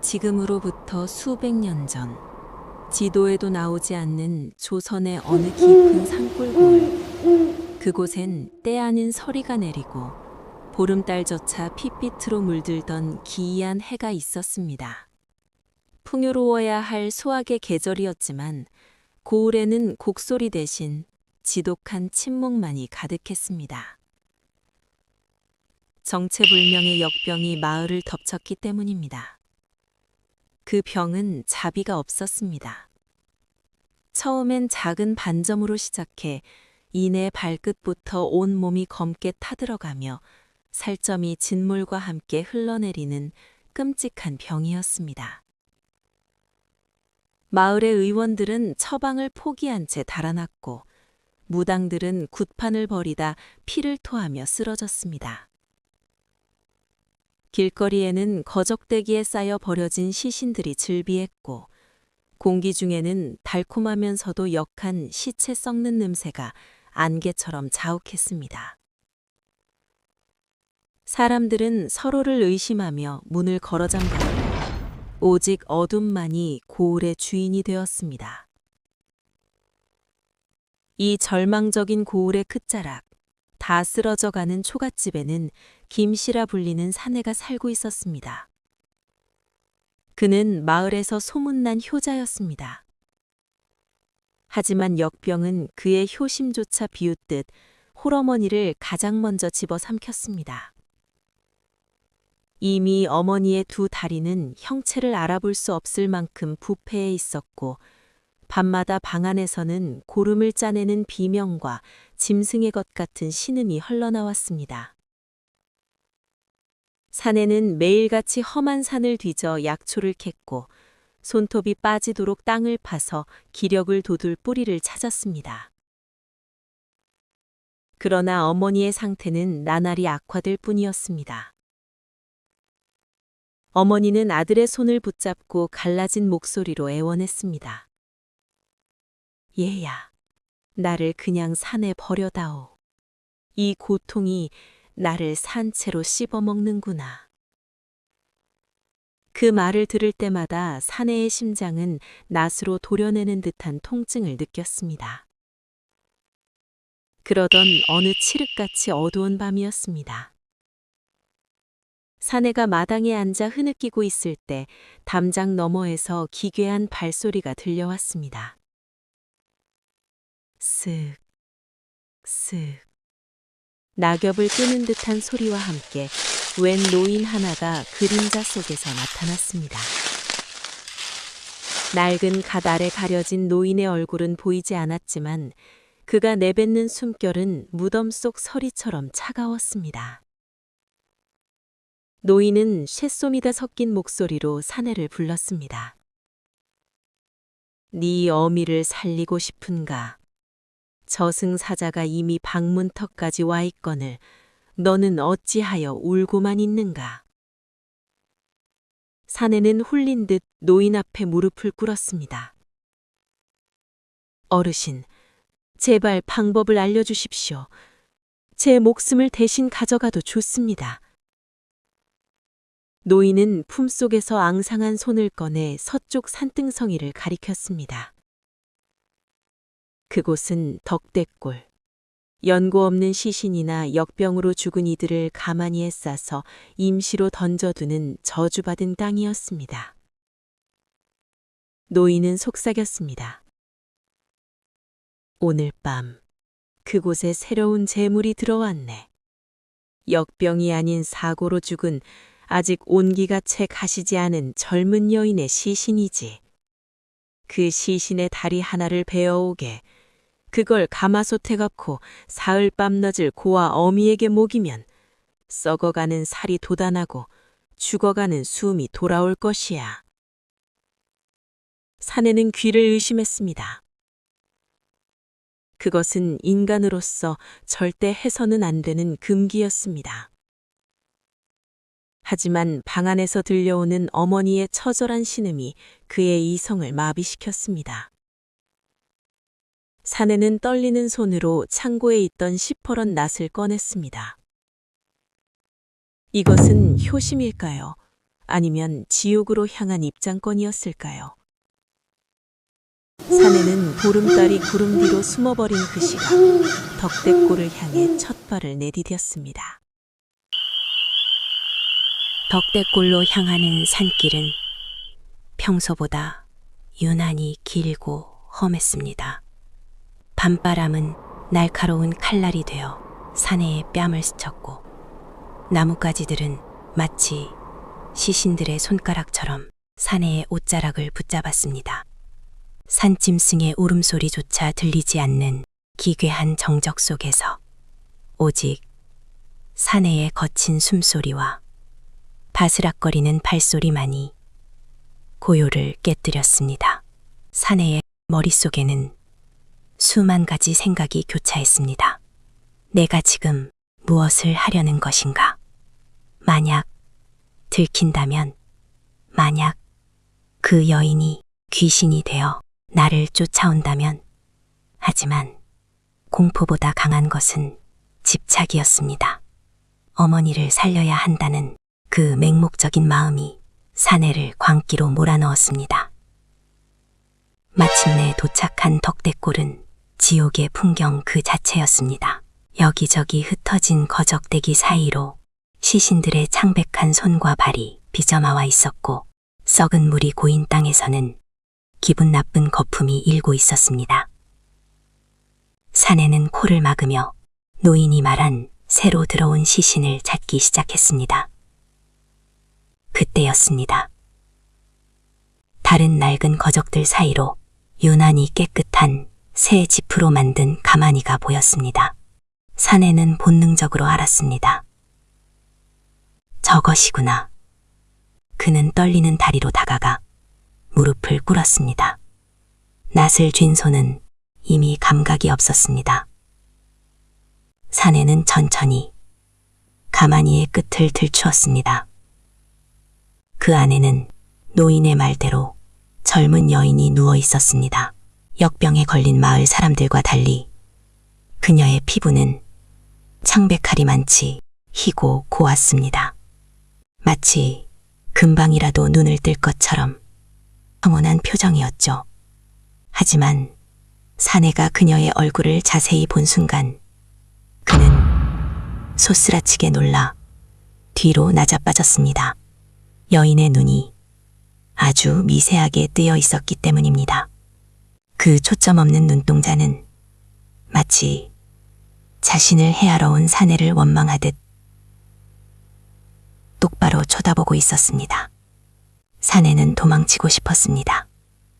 지금으로부터 수백 년 전, 지도에도 나오지 않는 조선의 어느 깊은 산골, 그곳엔 때 아닌 서리가 내리고 보름달조차 핏빛으로 물들던 기이한 해가 있었습니다. 풍요로워야 할 수확의 계절이었지만 고을에는 곡소리 대신 지독한 침묵만이 가득했습니다. 정체불명의 역병이 마을을 덮쳤기 때문입니다. 그 병은 자비가 없었습니다. 처음엔 작은 반점으로 시작해 이내 발끝부터 온 몸이 검게 타들어가며 살점이 진물과 함께 흘러내리는 끔찍한 병이었습니다. 마을의 의원들은 처방을 포기한 채 달아났고 무당들은 굿판을 벌이다 피를 토하며 쓰러졌습니다. 길거리에는 거적대기에 쌓여 버려진 시신들이 즐비했고 공기 중에는 달콤하면서도 역한 시체 썩는 냄새가 안개처럼 자욱했습니다. 사람들은 서로를 의심하며 문을 걸어 잠갔고 오직 어둠만이 고을의 주인이 되었습니다. 이 절망적인 고을의 끝자락, 다 쓰러져가는 초갓집에는 김씨라 불리는 사내가 살고 있었습니다. 그는 마을에서 소문난 효자였습니다. 하지만 역병은 그의 효심조차 비웃듯 홀어머니를 가장 먼저 집어삼켰습니다. 이미 어머니의 두 다리는 형체를 알아볼 수 없을 만큼 부패해 있었고 밤마다 방 안에서는 고름을 짜내는 비명과 짐승의 것 같은 신음이 흘러나왔습니다. 사내는 매일같이 험한 산을 뒤져 약초를 캤고 손톱이 빠지도록 땅을 파서 기력을 돋울 뿌리를 찾았습니다. 그러나 어머니의 상태는 나날이 악화될 뿐이었습니다. 어머니는 아들의 손을 붙잡고 갈라진 목소리로 애원했습니다. 얘야, 나를 그냥 산에 버려다오. 이 고통이 나를 산채로 씹어먹는구나. 그 말을 들을 때마다 사내의 심장은 낫으로 도려내는 듯한 통증을 느꼈습니다. 그러던 어느 칠흑같이 어두운 밤이었습니다. 사내가 마당에 앉아 흐느끼고 있을 때 담장 너머에서 기괴한 발소리가 들려왔습니다. 쓱, 쓱. 낙엽을 끄는 듯한 소리와 함께 웬 노인 하나가 그림자 속에서 나타났습니다. 낡은 갓 아래 가려진 노인의 얼굴은 보이지 않았지만 그가 내뱉는 숨결은 무덤 속 서리처럼 차가웠습니다. 노인은 쇳소미가 섞인 목소리로 사내를 불렀습니다. 네 어미를 살리고 싶은가? 저승사자가 이미 방문턱까지 와 있거늘 너는 어찌하여 울고만 있는가? 사내는 홀린 듯 노인 앞에 무릎을 꿇었습니다. 어르신, 제발 방법을 알려주십시오. 제 목숨을 대신 가져가도 좋습니다. 노인은 품속에서 앙상한 손을 꺼내 서쪽 산등성이를 가리켰습니다. 그곳은 덕대골, 연고 없는 시신이나 역병으로 죽은 이들을 가마니에 싸서 임시로 던져두는 저주받은 땅이었습니다. 노인은 속삭였습니다. 오늘 밤 그곳에 새로운 재물이 들어왔네. 역병이 아닌 사고로 죽은 아직 온기가 채 가시지 않은 젊은 여인의 시신이지. 그 시신의 다리 하나를 베어오게 그걸 가마솥에 갖고 사흘 밤낮을 고아 어미에게 먹이면 썩어가는 살이 돋아나고 죽어가는 숨이 돌아올 것이야. 사내는 귀를 의심했습니다. 그것은 인간으로서 절대 해서는 안 되는 금기였습니다. 하지만 방 안에서 들려오는 어머니의 처절한 신음이 그의 이성을 마비시켰습니다. 사내는 떨리는 손으로 창고에 있던 시퍼런 낫을 꺼냈습니다. 이것은 효심일까요? 아니면 지옥으로 향한 입장권이었을까요? 사내는 보름달이 구름 뒤로 숨어버린 그 시각, 덕대골을 향해 첫 발을 내디뎠습니다. 덕대골로 향하는 산길은 평소보다 유난히 길고 험했습니다. 밤바람은 날카로운 칼날이 되어 사내의 뺨을 스쳤고, 나뭇가지들은 마치 시신들의 손가락처럼 사내의 옷자락을 붙잡았습니다. 산짐승의 울음소리조차 들리지 않는 기괴한 정적 속에서 오직 사내의 거친 숨소리와 바스락거리는 발소리만이 고요를 깨뜨렸습니다. 사내의 머릿속에는 수만 가지 생각이 교차했습니다. 내가 지금 무엇을 하려는 것인가? 만약 들킨다면, 만약 그 여인이 귀신이 되어 나를 쫓아온다면. 하지만 공포보다 강한 것은 집착이었습니다. 어머니를 살려야 한다는 그 맹목적인 마음이 사내를 광기로 몰아넣었습니다. 마침내 도착한 덕대골은 지옥의 풍경 그 자체였습니다. 여기저기 흩어진 거적대기 사이로 시신들의 창백한 손과 발이 빚어나와 있었고, 썩은 물이 고인 땅에서는 기분 나쁜 거품이 일고 있었습니다. 사내는 코를 막으며 노인이 말한 새로 들어온 시신을 찾기 시작했습니다. 그때였습니다. 다른 낡은 거적들 사이로 유난히 깨끗한 새 지프로 만든 가마니가 보였습니다. 사내는 본능적으로 알았습니다. 저것이구나. 그는 떨리는 다리로 다가가 무릎을 꿇었습니다. 낯을 쥔 손은 이미 감각이 없었습니다. 사내는 천천히 가마니의 끝을 들추었습니다. 그 안에는 노인의 말대로 젊은 여인이 누워 있었습니다. 역병에 걸린 마을 사람들과 달리 그녀의 피부는 창백하리만치 희고 고왔습니다. 마치 금방이라도 눈을 뜰 것처럼 평온한 표정이었죠. 하지만 사내가 그녀의 얼굴을 자세히 본 순간 그는 소스라치게 놀라 뒤로 낮아빠졌습니다. 여인의 눈이 아주 미세하게 뜨여 있었기 때문입니다. 그 초점 없는 눈동자는 마치 자신을 해하러 온 사내를 원망하듯 똑바로 쳐다보고 있었습니다. 사내는 도망치고 싶었습니다.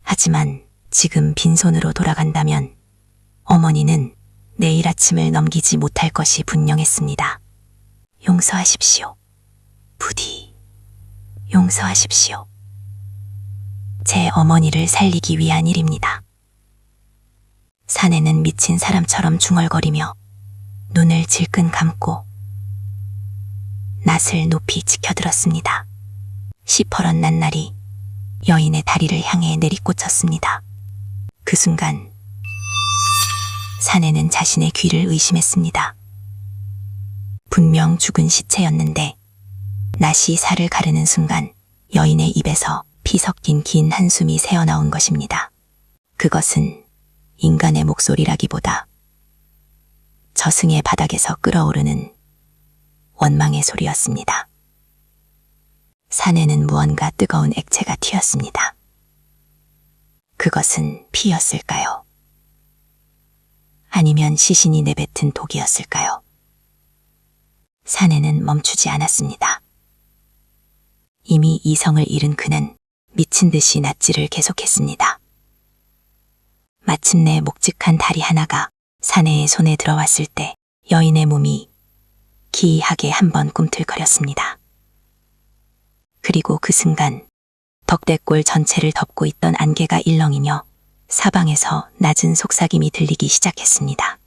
하지만 지금 빈손으로 돌아간다면 어머니는 내일 아침을 넘기지 못할 것이 분명했습니다. 용서하십시오. 부디 용서하십시오. 제 어머니를 살리기 위한 일입니다. 사내는 미친 사람처럼 중얼거리며 눈을 질끈 감고 낯을 높이 치켜들었습니다. 시퍼런 낱날이 여인의 다리를 향해 내리꽂혔습니다. 그 순간 사내는 자신의 귀를 의심했습니다. 분명 죽은 시체였는데 낫이 살을 가르는 순간 여인의 입에서 피 섞인 긴 한숨이 새어나온 것입니다. 그것은 인간의 목소리라기보다 저승의 바닥에서 끓어오르는 원망의 소리였습니다. 사내는 무언가 뜨거운 액체가 튀었습니다. 그것은 피였을까요? 아니면 시신이 내뱉은 독이었을까요? 사내는 멈추지 않았습니다. 이미 이성을 잃은 그는 미친 듯이 낫지를 계속했습니다. 마침내 묵직한 다리 하나가 사내의 손에 들어왔을 때 여인의 몸이 기이하게 한번 꿈틀거렸습니다. 그리고 그 순간 덕대골 전체를 덮고 있던 안개가 일렁이며 사방에서 낮은 속삭임이 들리기 시작했습니다.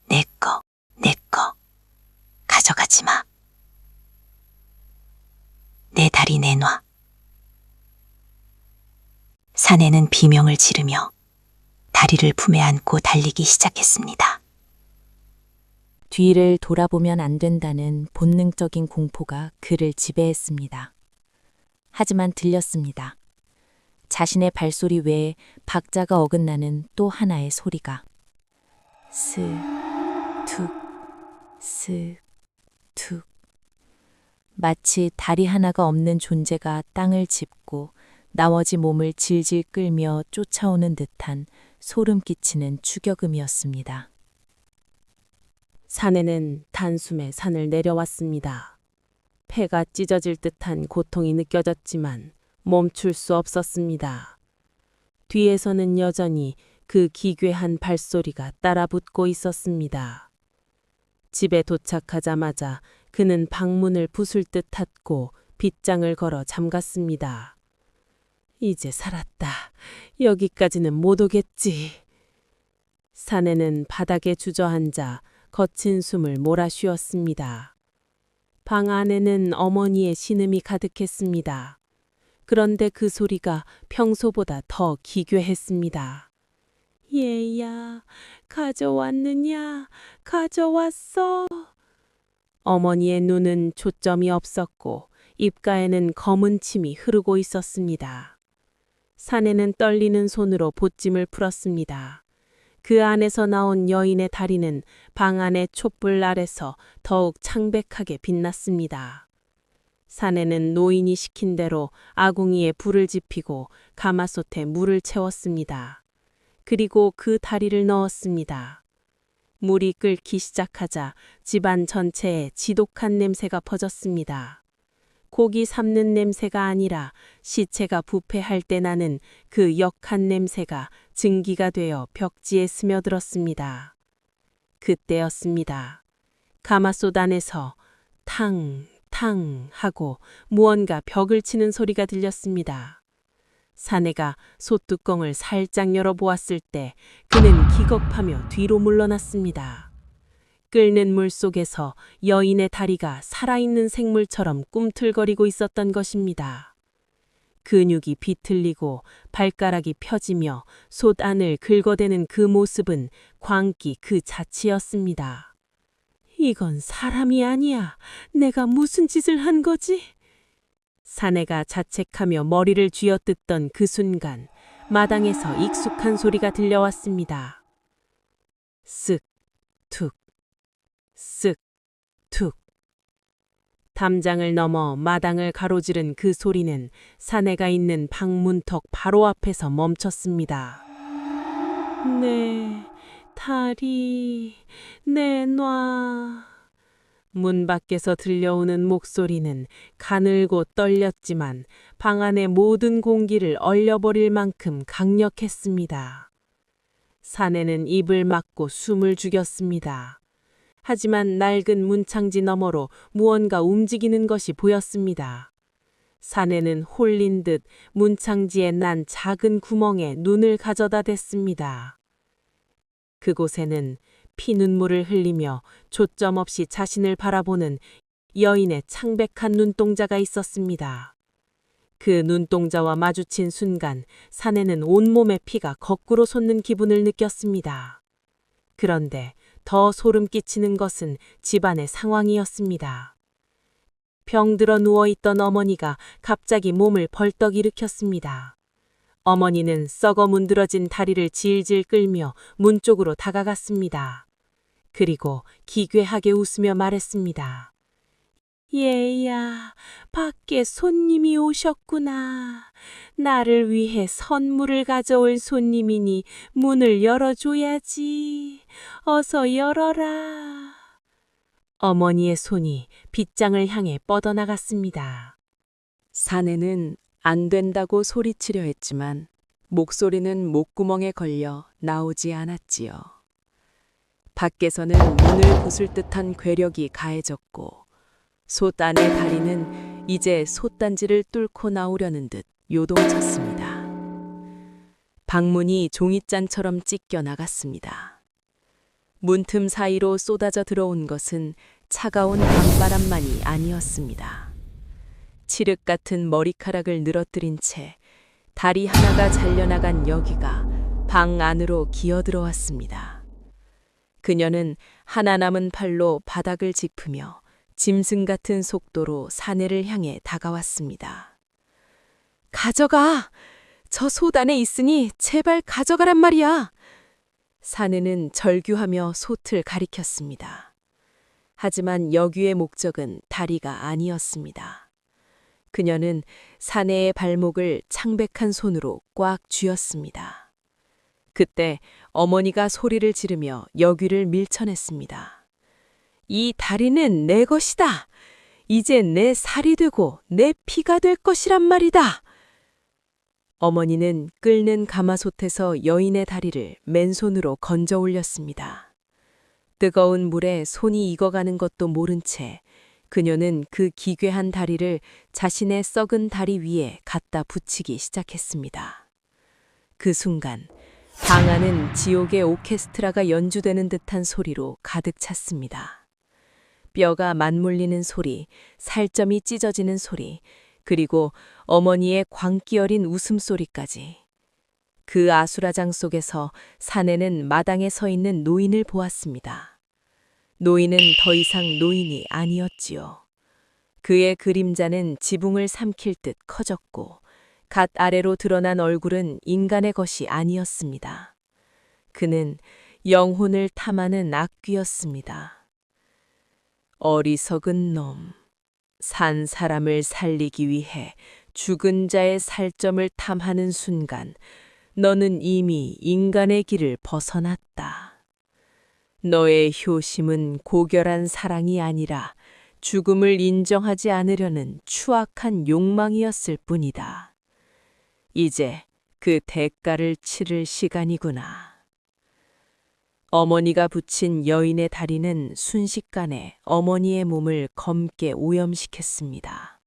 내 거, 가져가지 마. 내 다리 내놔. 사내는 비명을 지르며 다리를 품에 안고 달리기 시작했습니다. 뒤를 돌아보면 안 된다는 본능적인 공포가 그를 지배했습니다. 하지만 들렸습니다. 자신의 발소리 외에 박자가 어긋나는 또 하나의 소리가. 스, 툭, 스, 툭. 마치 다리 하나가 없는 존재가 땅을 짚고 나머지 몸을 질질 끌며 쫓아오는 듯한 소름 끼치는 추격음이었습니다. 사내는 단숨에 산을 내려왔습니다. 폐가 찢어질 듯한 고통이 느껴졌지만 멈출 수 없었습니다. 뒤에서는 여전히 그 기괴한 발소리가 따라붙고 있었습니다. 집에 도착하자마자 그는 방문을 부술 듯 닫고 빗장을 걸어 잠갔습니다. 이제 살았다. 여기까지는 못 오겠지. 사내는 바닥에 주저앉아 거친 숨을 몰아쉬었습니다. 방 안에는 어머니의 신음이 가득했습니다. 그런데 그 소리가 평소보다 더 기괴했습니다. 얘야, 가져왔느냐? 가져왔어. 어머니의 눈은 초점이 없었고 입가에는 검은 침이 흐르고 있었습니다. 사내는 떨리는 손으로 보찜을 풀었습니다. 그 안에서 나온 여인의 다리는 방 안의 촛불 아래서 더욱 창백하게 빛났습니다. 사내는 노인이 시킨 대로 아궁이에 불을 지피고 가마솥에 물을 채웠습니다. 그리고 그 다리를 넣었습니다. 물이 끓기 시작하자 집안 전체에 지독한 냄새가 퍼졌습니다. 고기 삶는 냄새가 아니라 시체가 부패할 때 나는 그 역한 냄새가 증기가 되어 벽지에 스며들었습니다. 그때였습니다. 가마솥 안에서 탕, 탕 하고 무언가 벽을 치는 소리가 들렸습니다. 사내가 솥뚜껑을 살짝 열어보았을 때 그는 기겁하며 뒤로 물러났습니다. 끓는 물 속에서 여인의 다리가 살아있는 생물처럼 꿈틀거리고 있었던 것입니다. 근육이 비틀리고 발가락이 펴지며 솥 안을 긁어대는 그 모습은 광기 그 자체였습니다. 이건 사람이 아니야. 내가 무슨 짓을 한 거지? 사내가 자책하며 머리를 쥐어뜯던 그 순간 마당에서 익숙한 소리가 들려왔습니다. 쓱, 툭, 쓱, 툭. 담장을 넘어 마당을 가로지른 그 소리는 사내가 있는 방문턱 바로 앞에서 멈췄습니다. 내 다리 내놔. 문 밖에서 들려오는 목소리는 가늘고 떨렸지만 방 안의 모든 공기를 얼려버릴 만큼 강력했습니다. 사내는 입을 막고 숨을 죽였습니다. 하지만 낡은 문창지 너머로 무언가 움직이는 것이 보였습니다. 사내는 홀린 듯 문창지에 난 작은 구멍에 눈을 가져다 댔습니다. 그곳에는 피눈물을 흘리며 초점 없이 자신을 바라보는 여인의 창백한 눈동자가 있었습니다. 그 눈동자와 마주친 순간 사내는 온몸의 피가 거꾸로 솟는 기분을 느꼈습니다. 그런데 더 소름 끼치는 것은 집안의 상황이었습니다. 병들어 누워있던 어머니가 갑자기 몸을 벌떡 일으켰습니다. 어머니는 썩어 문드러진 다리를 질질 끌며 문 쪽으로 다가갔습니다. 그리고 기괴하게 웃으며 말했습니다. 얘야, 밖에 손님이 오셨구나. 나를 위해 선물을 가져올 손님이니 문을 열어줘야지. 어서 열어라. 어머니의 손이 빗장을 향해 뻗어나갔습니다. 사내는 안 된다고 소리치려 했지만 목소리는 목구멍에 걸려 나오지 않았지요. 밖에서는 문을 부술 듯한 괴력이 가해졌고 솥 안의 다리는 이제 솥단지를 뚫고 나오려는 듯 요동쳤습니다. 방문이 종잇잔처럼 찢겨 나갔습니다. 문틈 사이로 쏟아져 들어온 것은 차가운 밤바람만이 아니었습니다. 칠흑 같은 머리카락을 늘어뜨린 채 다리 하나가 잘려나간 여기가 방 안으로 기어들어왔습니다. 그녀는 하나 남은 팔로 바닥을 짚으며 짐승 같은 속도로 사내를 향해 다가왔습니다. 가져가! 저 솥 안에 있으니 제발 가져가란 말이야! 사내는 절규하며 솥을 가리켰습니다. 하지만 여귀의 목적은 다리가 아니었습니다. 그녀는 사내의 발목을 창백한 손으로 꽉 쥐었습니다. 그때 어머니가 소리를 지르며 여귀를 밀쳐냈습니다. 이 다리는 내 것이다. 이제 내 살이 되고 내 피가 될 것이란 말이다. 어머니는 끓는 가마솥에서 여인의 다리를 맨손으로 건져 올렸습니다. 뜨거운 물에 손이 익어가는 것도 모른 채 그녀는 그 기괴한 다리를 자신의 썩은 다리 위에 갖다 붙이기 시작했습니다. 그 순간 방 안은 지옥의 오케스트라가 연주되는 듯한 소리로 가득 찼습니다. 뼈가 맞물리는 소리, 살점이 찢어지는 소리, 그리고 어머니의 광기 어린 웃음소리까지. 그 아수라장 속에서 사내는 마당에 서 있는 노인을 보았습니다. 노인은 더 이상 노인이 아니었지요. 그의 그림자는 지붕을 삼킬 듯 커졌고 갓 아래로 드러난 얼굴은 인간의 것이 아니었습니다. 그는 영혼을 탐하는 악귀였습니다. 어리석은 놈. 산 사람을 살리기 위해 죽은 자의 살점을 탐하는 순간 너는 이미 인간의 길을 벗어났다. 너의 효심은 고결한 사랑이 아니라 죽음을 인정하지 않으려는 추악한 욕망이었을 뿐이다. 이제 그 대가를 치를 시간이구나. 어머니가 붙인 여인의 다리는 순식간에 어머니의 몸을 검게 오염시켰습니다.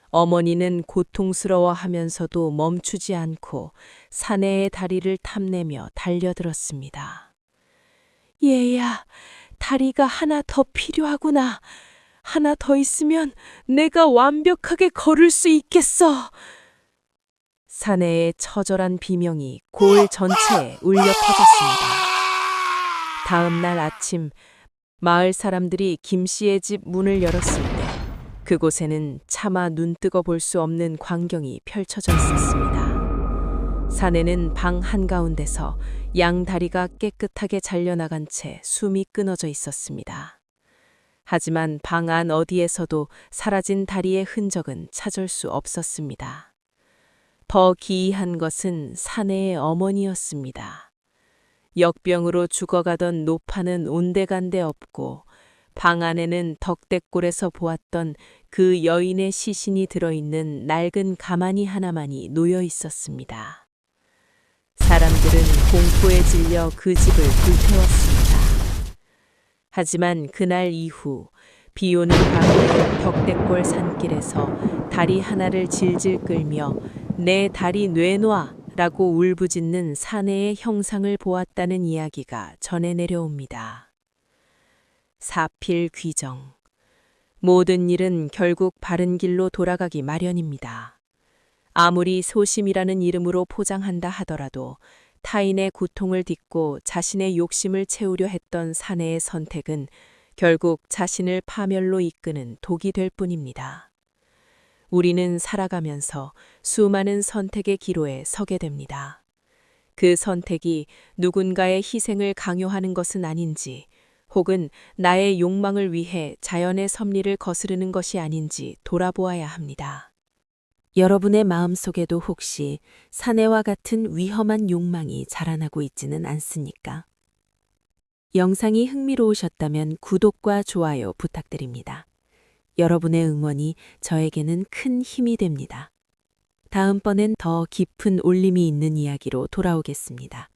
어머니는 고통스러워하면서도 멈추지 않고 사내의 다리를 탐내며 달려들었습니다. 얘야, 다리가 하나 더 필요하구나. 하나 더 있으면 내가 완벽하게 걸을 수 있겠어. 사내의 처절한 비명이 고을 전체에 울려 퍼졌습니다. 다음 날 아침 마을 사람들이 김 씨의 집 문을 열었을 때 그곳에는 차마 눈뜨거 볼 수 없는 광경이 펼쳐져 있었습니다. 사내는 방 한가운데서 양 다리가 깨끗하게 잘려나간 채 숨이 끊어져 있었습니다. 하지만 방 안 어디에서도 사라진 다리의 흔적은 찾을 수 없었습니다. 더 기이한 것은 사내의 어머니였습니다. 역병으로 죽어가던 노파는 온데간데 없고 방 안에는 덕대골에서 보았던 그 여인의 시신이 들어있는 낡은 가마니 하나만이 놓여 있었습니다. 사람들은 공포에 질려 그 집을 불태웠습니다. 하지만 그날 이후 비 오는 밤에 덕대골 산길에서 다리 하나를 질질 끌며 내 다리 내놔 라고 울부짖는 사내의 형상을 보았다는 이야기가 전해 내려옵니다. 사필귀정. 모든 일은 결국 바른 길로 돌아가기 마련입니다. 아무리 소심이라는 이름으로 포장한다 하더라도 타인의 고통을 딛고 자신의 욕심을 채우려 했던 사내의 선택은 결국 자신을 파멸로 이끄는 독이 될 뿐입니다. 우리는 살아가면서 수많은 선택의 기로에 서게 됩니다. 그 선택이 누군가의 희생을 강요하는 것은 아닌지, 혹은 나의 욕망을 위해 자연의 섭리를 거스르는 것이 아닌지 돌아보아야 합니다. 여러분의 마음속에도 혹시 사내와 같은 위험한 욕망이 자라나고 있지는 않습니까? 영상이 흥미로우셨다면 구독과 좋아요 부탁드립니다. 여러분의 응원이 저에게는 큰 힘이 됩니다. 다음번엔 더 깊은 울림이 있는 이야기로 돌아오겠습니다.